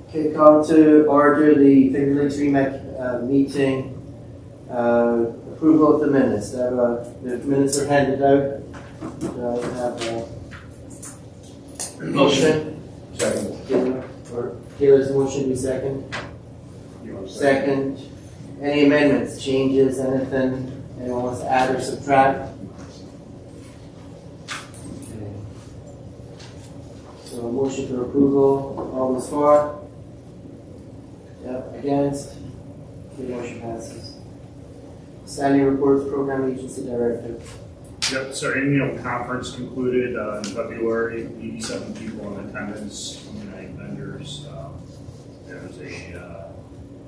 Okay, call to order the Finger Lakes REMAC meeting. Approval of the minutes. The minutes are handed out. Do I have a motion? Second. Taylor's motion, be second. Second. Any amendments, changes, anything anyone wants to add or subtract? Okay. So a motion for approval. All those for? Yep. Against? Okay, motion passes. Standing reports, Program Agency Director. Yep, so annual conference concluded in February, 87 people in attendance, 29 vendors. There was a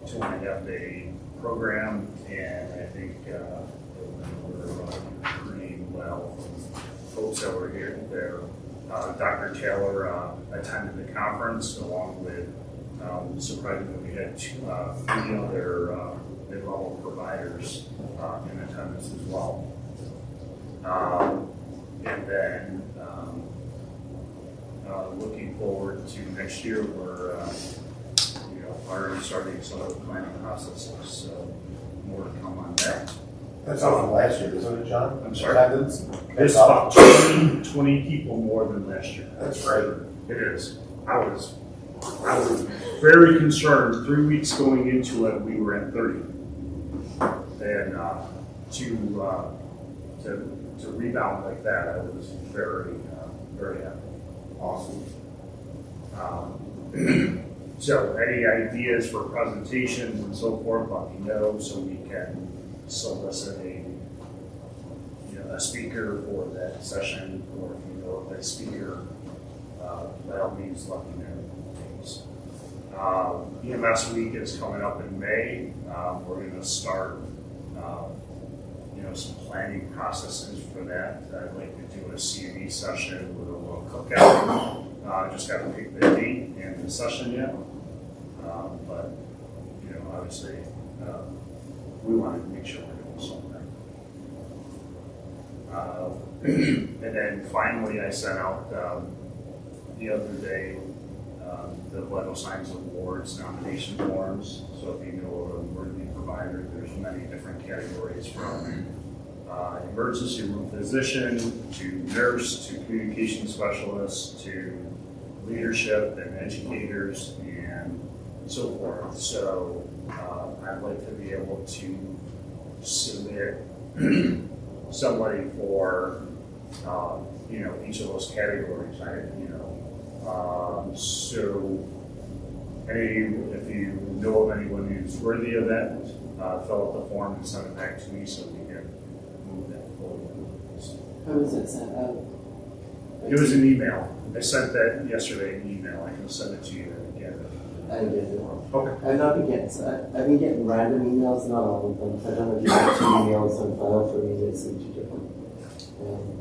2.5 day program, and I think we're pretty well from folks that were here there. Dr. Taylor attended the conference along with, surprisingly, we had three other mid-level providers in attendance as well. And then looking forward to next year, we're already starting some of the planning processes, so more to come on that. That's all from last year, isn't it, John? I'm sorry? Attendance? It's about 20 people more than last year. That's right. It is. I was very concerned. 3 weeks going into it, we were at 30. And to rebound like that, I was very happy. Awesome. So any ideas for presentations and so forth, let me know so we can solicit a speaker for that session, or if you know of that speaker, by all means let me know. EMS week is coming up in May. We're going to start some planning processes for that. I'd like to do a CME session with a little cookout. Just got to pick the date and the session yet. But obviously, we want to make sure we're doing something. And then finally, I sent out the other day the Vital Signs Awards nomination forms. So if you know of a worthy provider, there's many different categories from emergency room physician to nurse to communication specialist to leadership and educators and so forth. So I'd like to be able to submit somebody for each of those categories. So if you know of anyone who's worthy of that, fill out the form and send it back to me so we can move that forward. How was it sent out? It was an email. I sent that yesterday, an email. I can send it to you again. I didn't get it. Okay. I've been getting random emails, not all of them. So I don't know if you have 2 emails on file for me that seem to different.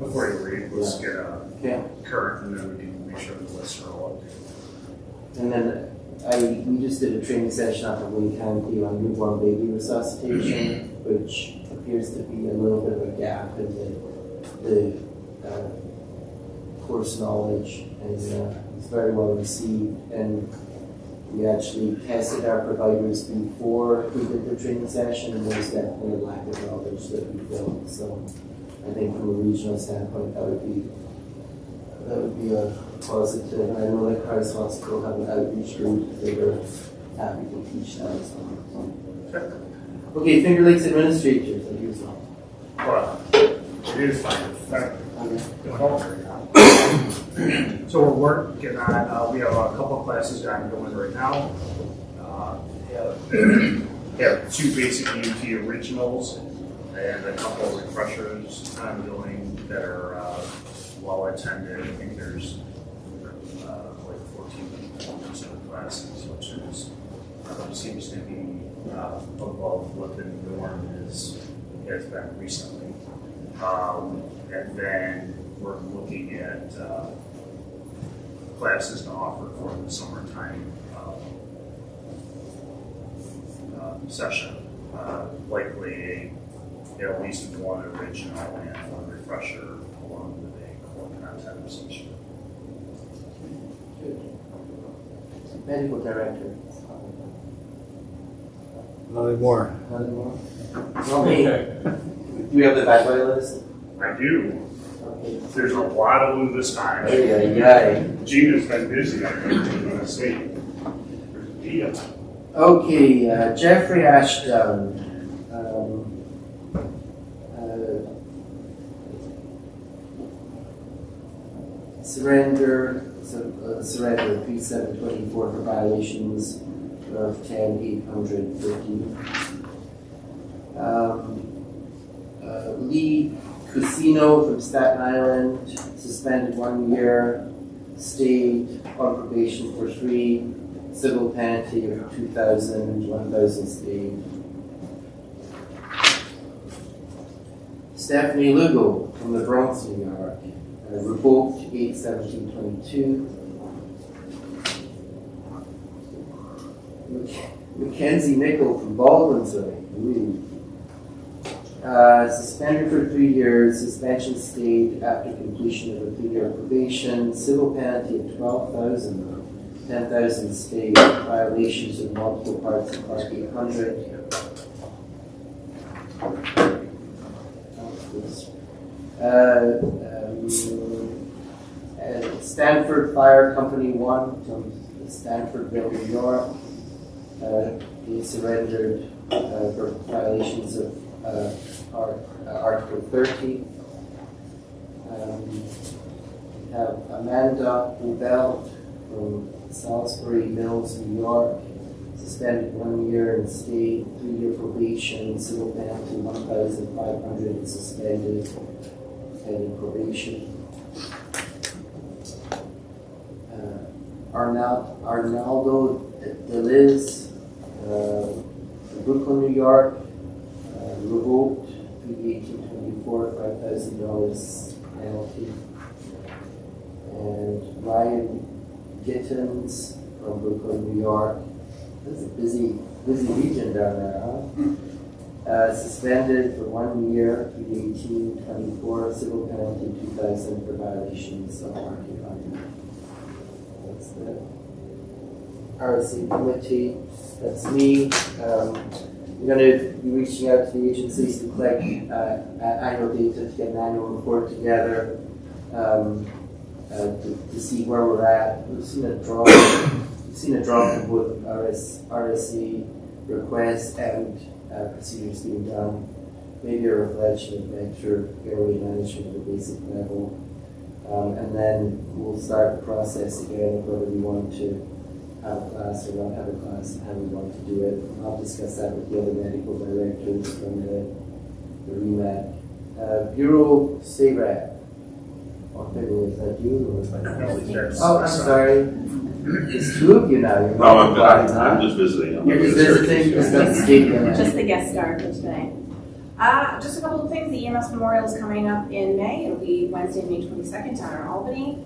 Before you read, let's get Yeah. current, and then we can make sure the lists are all updated. And then we just did a training session up at Wayne County on newborn baby resuscitation, which appears to be a little bit of a gap in the course knowledge, and it's very well received. And we actually tested our providers before we did the training session, and there's definitely a lack of knowledge that we built. So I think from a regional standpoint, that would be a positive. And I know that Christ Hospital have an outreach group. They were happy to teach that as well. Okay, Finger Lakes administrators, as usual. Well, it is fine. So we're working on, we have a couple of classes ongoing right now. We have 2 basic UT originals and a couple of refreshers ongoing that are well attended. I think there's like 14 people in each of the classes, which is seems to be above what the norm has been recently. And then we're looking at classes to offer for the summertime session. Likely at least one original and one refresher along with a core content session. Medical director. Nothing more. Nothing more? Okay. Do we have the bad boy list? I do. Okay. There's a lot of them this time. Yeah. Gina's been busy, I think, I'm gonna see. There's a deal. Okay, Jeffrey Ashdown. Surrender 3724 for violations of 10,850. Lee Cusino from Staten Island, suspended 1 year, stayed on probation for 3, civil penalty of 2,000, 1,000 stayed. Stephanie Lugo from the Bronx, New York, revoked 8/17/22. Mackenzie Nickel from Baldwinsville, suspended for 3 years, suspension stayed after completion of a 3-year probation, civil penalty of 12,000, 10,000 stayed, violations of multiple parts of Part 800. Stanford Fire Company 1 from Stanfordville, New York. He surrendered for violations of Article 30. We have Amanda Ubelt from Salisbury Mills, New York. Suspended 1 year and stayed, 3-year probation, civil penalty 1,500 and suspended, pending probation. Arnaldo Deliz, Brooklyn, New York, revoked 3/18/24, $5,000 penalty. And Ryan Gittins from Brooklyn, New York. This is a busy region down there, huh? Suspended for 1 year, 3/18/24, civil penalty 2,000 for violations of Article 800. That's the RC committee. That's me. We're going to be reaching out to the agencies to collect annual data, to get an annual report together, to see where we're at. We've seen a drop. We've seen a drop in both RSC requests and procedures being done. Maybe a reflection of better airway management at a basic level. And then we'll start the process again of whether we want to have a class or not have a class and how we want to do it. I'll discuss that with the other medical directors from the REMAC. Bureau SARAC. Is that you? Oh, I'm sorry. There's 2 of you now. You're No, I'm just visiting. You're just visiting? Just the guest star for today. Just a couple of things. The EMS Memorial is coming up in May. It'll be Wednesday, May 22nd down in Albany.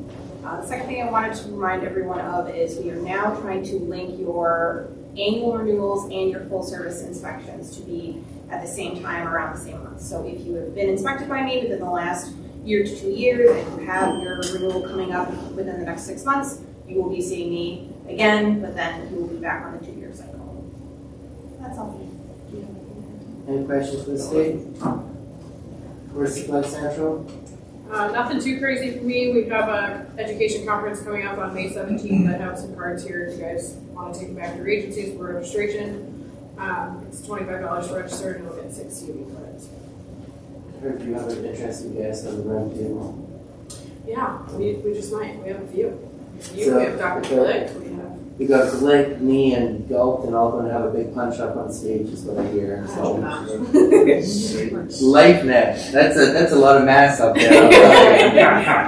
The second thing I wanted to remind everyone of is we are now trying to link your annual renewals and your full service inspections to be at the same time around the same month. So if you have been inspected by me within the last 1 to 2 years and you have your renewal coming up within the next 6 months, you will be seeing me again, but then you will be back on the 2-year cycle. That's all. Any questions for the state? Where's Supply Central? Nothing too crazy for me. We have an education conference coming up on May 17th. I have some cards here if you guys want to take them back to your agencies for registration. It's $25 to register and you'll get 6 CV credits. I heard you have an interesting guest on the round table. Yeah, we just might. We have a few. We So, have Dr. okay. Flick. We got Glick, me, and Galt, and all going to have a big punch up on stage, is what I hear. So, LifeNet. That's a lot of mass up there.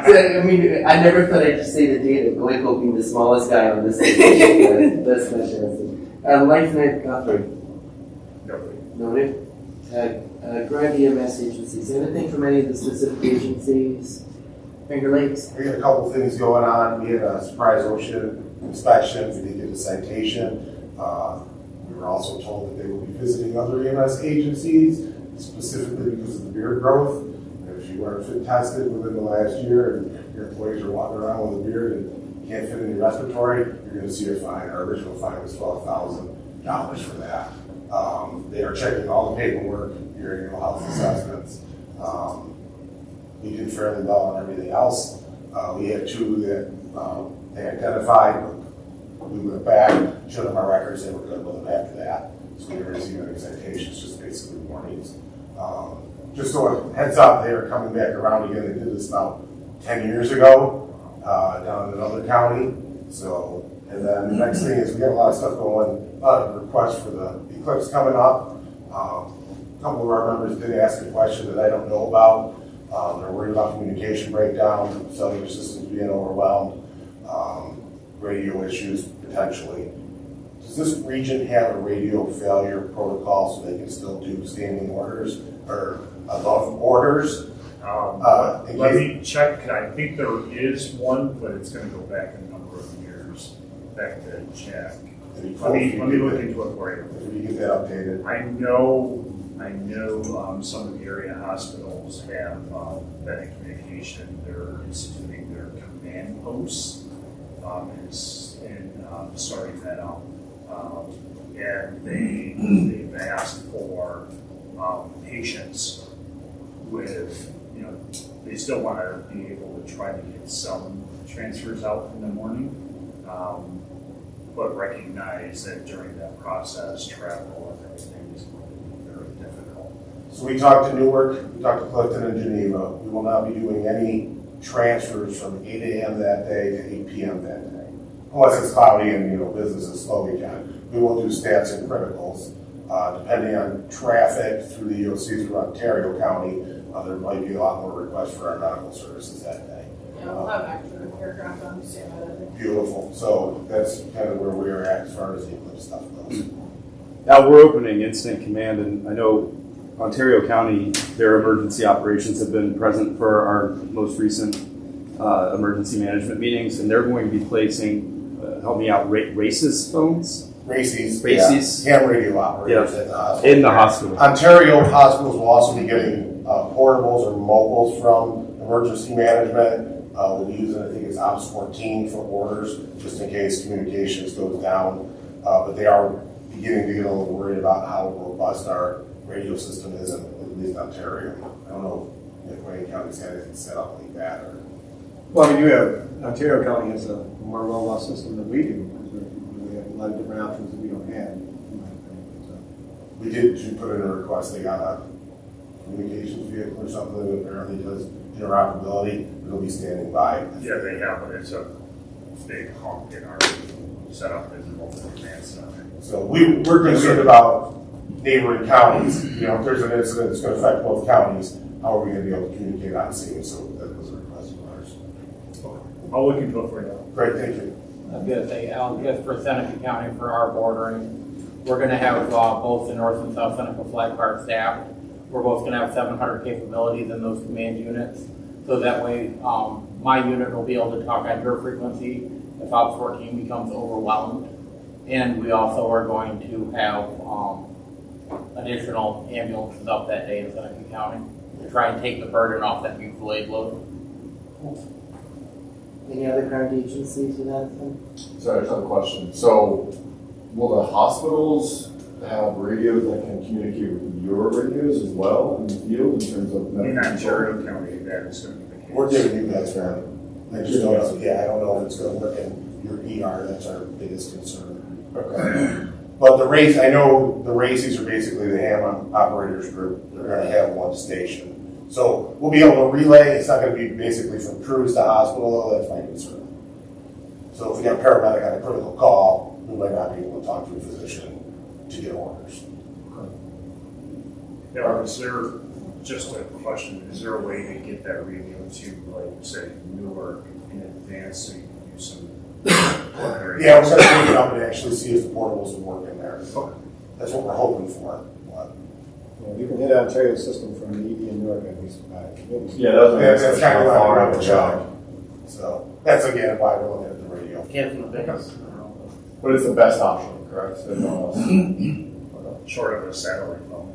So, I mean, I never thought I'd just say the date of Glick being the smallest guy on this stage. That's fantastic. LifeNet Guthrie. Noted. Greg EMS agencies. Anything from any of the specific agencies? Finger Lakes? We got a couple things going on. We had a surprise ocean inspection. We did get a citation. We were also told that they will be visiting other EMS agencies, specifically because of the beard growth. And if you weren't fit tested within the last year and your employees are walking around with a beard and can't fit in your respiratory, you're gonna see a fine. Our original fine was $12,000 for that. They are checking all the paperwork, your annual health assessments. We did fairly well on everything else. We had two that they identified. We went back, showed them our records, they were good with them after that. So we didn't receive any citations, just basically warnings. Just so a heads up, they are coming back around again. They did this about 10 years ago down in another county. So, and then the next thing is we have a lot of stuff going, requests for the eclipse coming up. A couple of our members did ask a question that I don't know about. They're worried about communication breakdown, cellular systems being overwhelmed, radio issues potentially. Does this region have a radio failure protocol so they can still do standing orders or above orders? Let me check. I think there is one, but it's going to go back a number of years. Back to check. Let me look into it for you. If you get that updated. I know. Some of the area hospitals have been in communication. They're instituting their command posts starting that up, and they've asked for patients with, they still want to be able to try to get some transfers out in the morning, but recognize that during that process, travel and everything is going to be very difficult. So we talked to Newark, we talked to Clifton and Geneva. We will not be doing any transfers from 8 a.m. that day to 8 p.m. that day. Unless it's cloudy and, business is slow again. We will do stats and criticals. Depending on traffic through the EOC through Ontario County, there might be a lot more requests for our medical services that day. Yeah, we'll have an extra aircraft on standby that day. Beautiful. So that's kind of where we're at as far as the eclipse stuff goes. Now we're opening incident command, and I know Ontario County, their emergency operations have been present for our most recent emergency management meetings, and they're going to be placing, help me out, RACES phones? RACES. RACES. Yeah, ham radio operators at the hospital. In the hospital. Ontario hospitals will also be getting portables or mobiles from emergency management. We'll be using, I think it's Ops 14 for orders, just in case communications goes down. But they are beginning to get a little worried about how robust our radio system is in at least Ontario. I don't know if Wayne County's had anything set up like that. Or Well, Ontario County has a more robust system than we do, because we have a lot of different options that we don't have, in my opinion. So. we did put in a request. They got a communications vehicle or something that apparently does interoperability. It'll be standing by. Yeah, they have, but it's a big honk in our setup visible for command center. So we're concerned about neighboring counties. If there's an incident that's going to affect both counties, how are we going to be able to communicate on scene? So that was a request of ours. I'll look into it for you. Great, thank you. I'm going to say, just for Seneca County for our bordering, we're going to have both the North and South Seneca Flag Guard staff. We're both going to have 700 capabilities in those command units. So that way, my unit will be able to talk on your frequency if Ops 14 becomes overwhelmed. And we also are going to have additional ambulances up that day in Seneca County to try and take the burden off that mutual aid load. Any other current agencies with that thing? Sorry, I just have a question. So, will the hospitals have radios that can communicate with your radios as well in the field in terms of In medical Ontario County, that is going to be the case. We're giving you guys round. I just don't know. Yeah, I don't know if it's going to work in your ER. That's our biggest concern. Okay. But I know the RACES are basically the ham operators group. They're going to have one station. So we'll be able to relay. It's not going to be basically from crews to hospital, though. That's my concern. So if we got a paramedic on a critical call, we might not be able to talk to a physician to get orders. Yeah, is there, just a question, is there a way to get that radio to, like, say, Newark in advance so you can do some? Yeah, we're going to take it up and actually see if the portables will work in there. That's what we're hoping for. You can hit Ontario's system from the ED in Newark, I'd be surprised. Yeah, that was my next That's question. kind of How why far we're out on the the job? job. So that's again why we're looking at the radio. Can't from the pickup. But it's the best option, correct? So no else. Short of a satellite phone.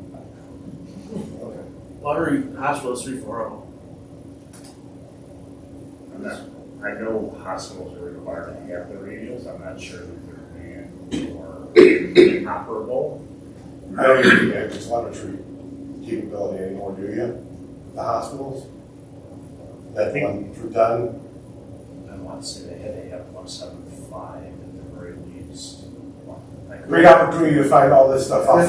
Water Hospital is 340. I'm not I know hospitals are required to have the radios. I'm not sure that they're banned or operable. I don't even have the telemetry capability anymore, do you? The hospitals? That one for done? I want to say they had to have 175 at the very least. Great opportunity to find all this stuff out. I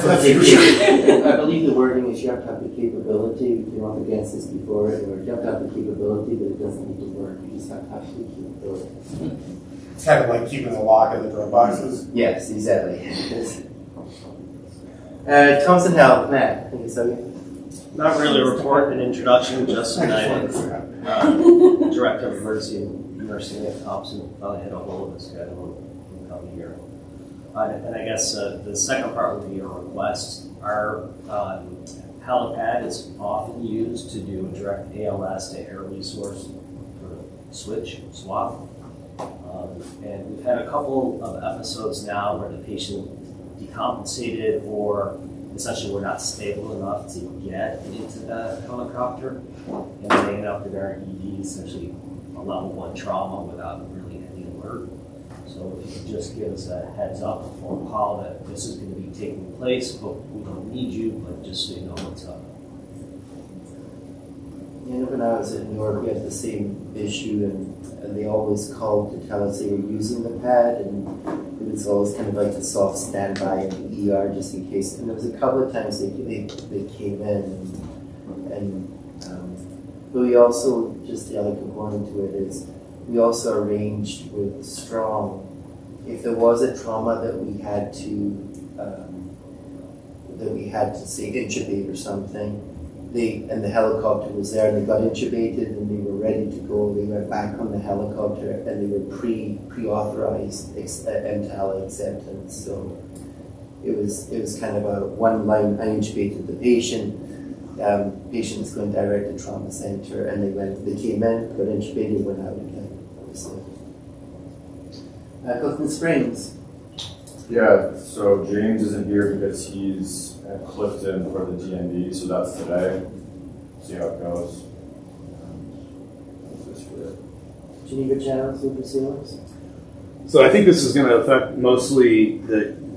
believe the wording is you have to have the capability, you came up against this before, or you have to have the capability, but it doesn't need to work, you just have to have the capability. It's kind of like keeping the lock in the drug boxes. Yes, exactly. Thompson Health, Matt, I think it's okay. Not really a report, an introduction, just tonight. Director of Emergency Nursing at Thompson, probably had a hold of this guy who come here. And I guess the second part would be a request. Our helipad is often used to do a direct ALS to air resource swap. And we've had a couple of episodes now where the patient decompensated or essentially were not stable enough to get into the helicopter, and they ended up in our ED, essentially a level 1 trauma without really any alert. So if you could just give us a heads up before a call that this is going to be taking place, but we don't need you, but just so you know what's up. You know, when I was in New York, we had the same issue, and they always called to tell us they were using the pad, and it was always kind of like a soft standby in the ER just in case. And there was a couple of times they came in, but we also, just the other component to it is, we also arranged with Strong, if there was a trauma that we had to say intubate or something, and the helicopter was there and they got intubated and they were ready to go. They went back on the helicopter and they were pre-authorized MTAL acceptance. So it was kind of a one line. I intubated the patient. Patient's going direct to trauma center, and they came in, got intubated, went out again. Obviously. Clifton Springs. Yeah, so James isn't here because he's at Clifton for the DND, so that's today. See how it goes. Geneva Channel, Super Sealers. So I think this is going to affect mostly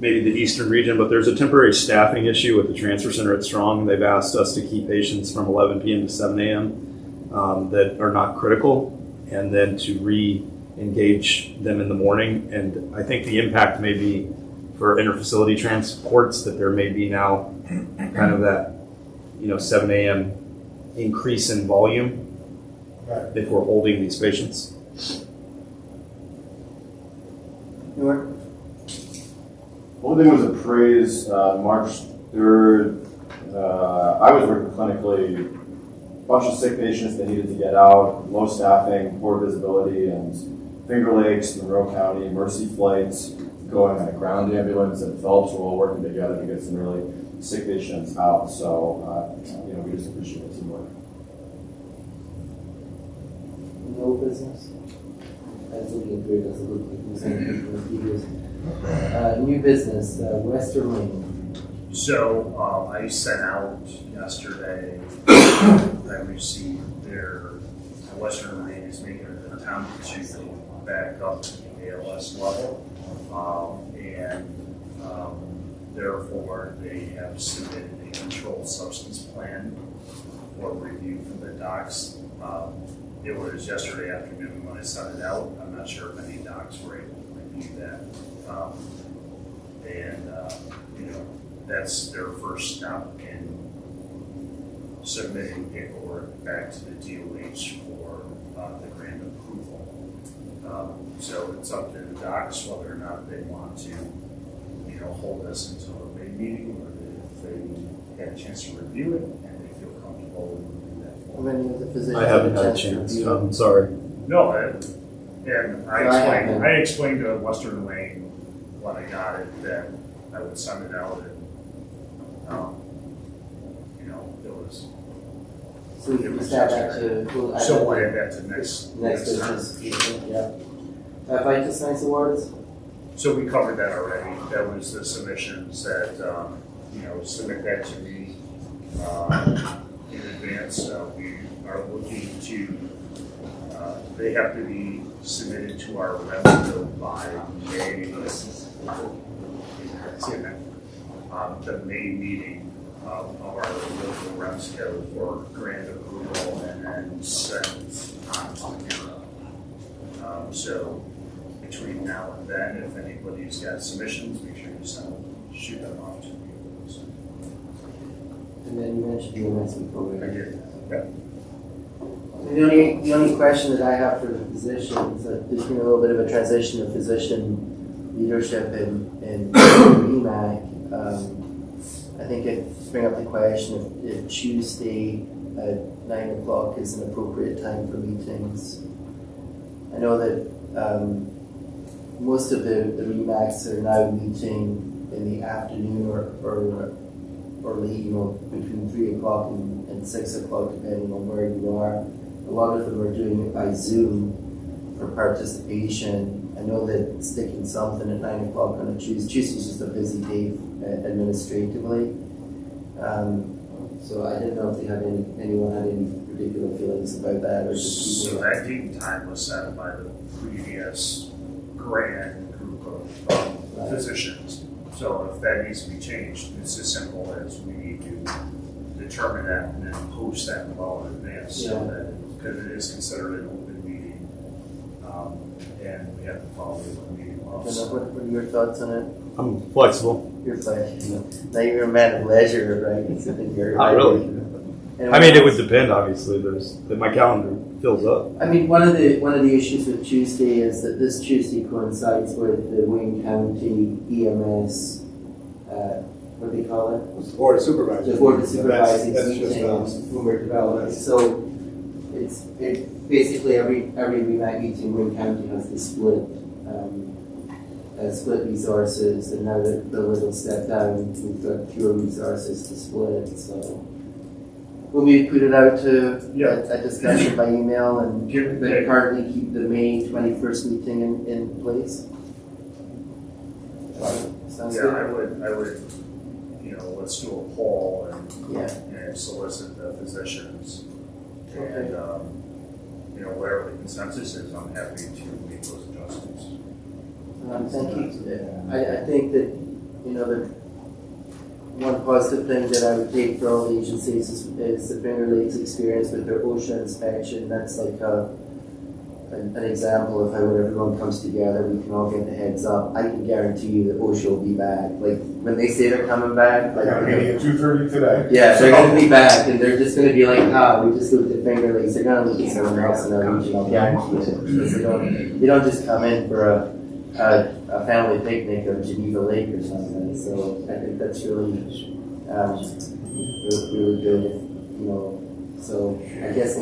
maybe the eastern region, but there's a temporary staffing issue with the transfer center at Strong. They've asked us to keep patients from 11 p.m. to 7 a.m. That are not critical, and then to re-engage them in the morning. And I think the impact may be for interfacility transports that there may be now kind of that 7 a.m. increase in volume if we're holding these patients. York. One thing was appraised March 3rd. I was working clinically, a bunch of sick patients that needed to get out, low staffing, poor visibility, and Finger Lakes, Monroe County, Mercy flights, going on a ground ambulance, and Phelps were all working together to get some really sick patients out. So, we just appreciate the teamwork. No business. That's looking good. Doesn't look like there's anything from the previous. New business, Western Lane. So I sent out yesterday, I received their, Western Lane is making an attempt to back up to the ALS level. Therefore they have submitted a controlled substance plan for review from the docs. It was yesterday afternoon when I sent it out. I'm not sure if any docs were able to review that. That's their first step in submitting paperwork back to the DOH for the grant approval. So it's up to the docs whether or not they want to, hold us until the May meeting, or if they had a chance to review it and they feel comfortable with that. How many of the physicians I haven't had a chance. I'm sorry. No, I explained to Western Lane when I got it that I would send it out, and it was. So we can start back to. So we'll add that to next business. Yeah. Vital Science Awards. So we covered that already. That was the submissions that submit that to me in advance. We are looking to they have to be submitted to our REMAC by May. The May meeting of our local REMAC for grant approval and then sent on to the bureau. So between now and then, if anybody's got submissions, make sure you shoot them off to me. And then you mentioned the MSP program. I did. Yeah. The only question that I have for the position is that there's been a little bit of a transition of physician leadership in REMAC. I think it bring up the question if Tuesday at 9 o'clock is an appropriate time for meetings. I know that most of the REMACs are now meeting in the afternoon or late, between 3 o'clock and 6 o'clock, depending on where you are. A lot of them are doing it by Zoom for participation. I know that sticking something at 9 o'clock on a Tuesday's just a busy day administratively. So I didn't know if anyone had any particular feelings about that or just So that date and time was set by the previous grant group of physicians. So if that needs to be changed, it's as simple as we need to determine that and then post that well in advance, so that, because it is considered an open meeting, and we have to follow the open meeting laws. What are your thoughts on it? I'm flexible. You're flexible. Now you're a man of leisure, right? So Not really. I mean, it would depend. Obviously, my calendar fills up. I mean, one of the issues with Tuesday is that this Tuesday coincides with the Wayne County EMS, what do they call it? Board of Supervisors. The Board of Supervisors That's meeting just when we're developing. So it's basically every REMAC meeting Wayne County has to split resources, and now that the little step down, we've got fewer resources to split. So will we put it out to a discussion by email and currently keep the May 21st meeting in place? Sounds good. I would, let's do a poll Yeah. and solicit the physicians. Okay. And, whatever the consensus is, I'm happy to make those adjustments. Thank you. I think that, the one positive thing that I would take for all the agencies is the Finger Lakes experience with their OSHA inspection. That's like an example of how when everyone comes together, we can all get the heads up. I can guarantee you that OSHA will be back. Like, when they say they're coming back, I got a meeting at 2:30 today. yeah, they're going to be back, and they're just going to be like, we just looked at Finger Lakes. They're going to look at someone else in our region, I'll guarantee it. Because they don't just come in for a family picnic of Geneva Lake or something. So I think that's really good, So I guess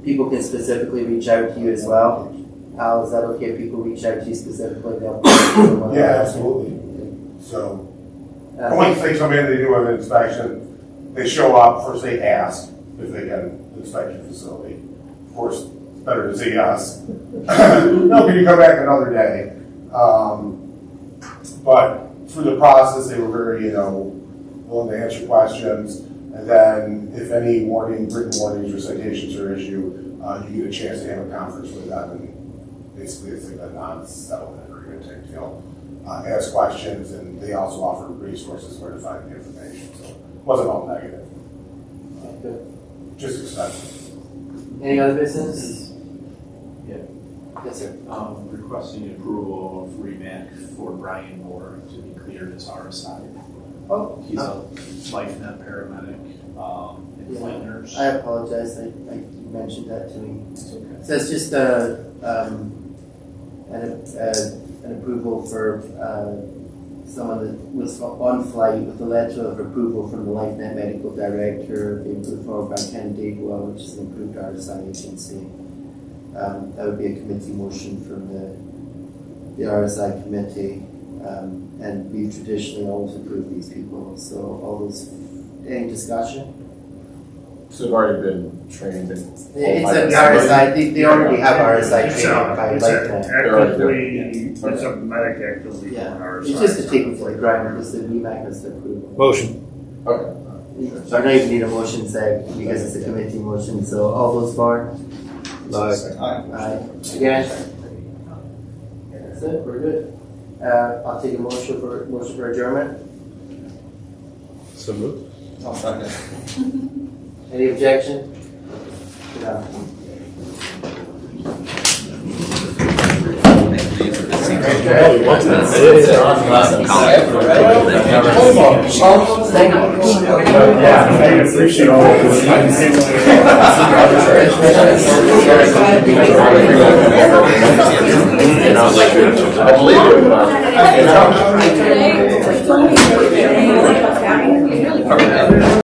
people can specifically reach out to you as well. Al, is that okay if people reach out to you specifically? Yeah, absolutely. So, once they come in, they do an inspection, they show up, first they ask if they can inspect your facility. Of course, it's better to say yes. No, can you come back another day? But through the process, they were very, willing to answer questions. And then if any written warnings or citations are issued, you get a chance to have a conference with them. And basically, it's like a non-settlement agreement type deal. Ask questions, and they also offer resources where to find the information. So it wasn't all negative. Just expensive. Any other business? Yeah. Yes, sir. Requesting approval of REMAC for Brian Moore to be cleared as RSI. Oh, He's a LifeNet paramedic in Flanders. I apologize. I mentioned that to me. It's okay. So it's just an approval for someone that was on flight with a letter of approval from the LifeNet medical director being put forward by Ken Dagwell, which is an approved RSI agency. That would be a committee motion from the RSI committee, and we traditionally always approve these people. So all those, any discussion? So they've already been trained in. It's an RSI. They already have RSI training by LifeNet. It's a medic actively doing RSI. It's just to take it for granted because the REMAC has the approval. Motion. Okay. I don't even need a motion, Zach, because it's a committee motion. So all those for? Aye. Again? That's it, we're good. I'll take a motion for adjournment. So moved. I'll second. Any objection? No. I appreciate all Today,